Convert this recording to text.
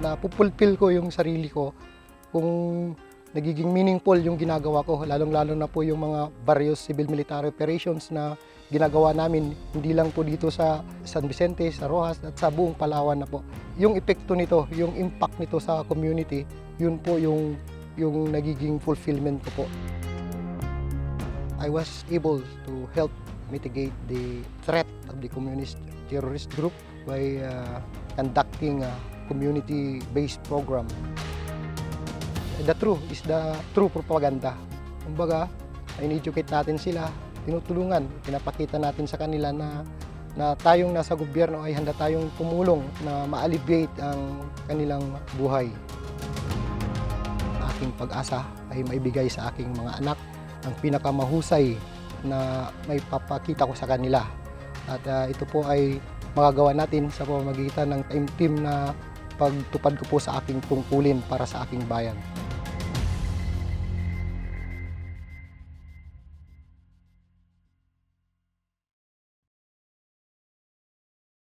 napupulfill ko yung sarili ko kung nagiging meaningful yung ginagawa ko, lalong-lalo na po yung mga various civil military operations na ginagawa namin, hindi lang po dito sa San Vicente, sa Roxas at sa buong Palawan na po. Yung epekto nito, yung impact nito sa community, yun po yung nagiging fulfillment ko po. I was able to help mitigate the threat of the communist terrorist group by conducting a community-based program. The truth is the true propaganda. Kumbaga, in-educate natin sila, tinutulungan, pinapakita natin sa kanila na tayong nasa gobyerno ay handa tayong tumulong na ma-alleviate ang kanilang buhay. Aking pag-asa ay maibigay sa aking mga anak ang pinakamahusay na may papakita ko sa kanila. At ito po ay magagawa natin sa pamamagitan ng team na pagtupad ko po sa aking tungkulin para sa aking bayan.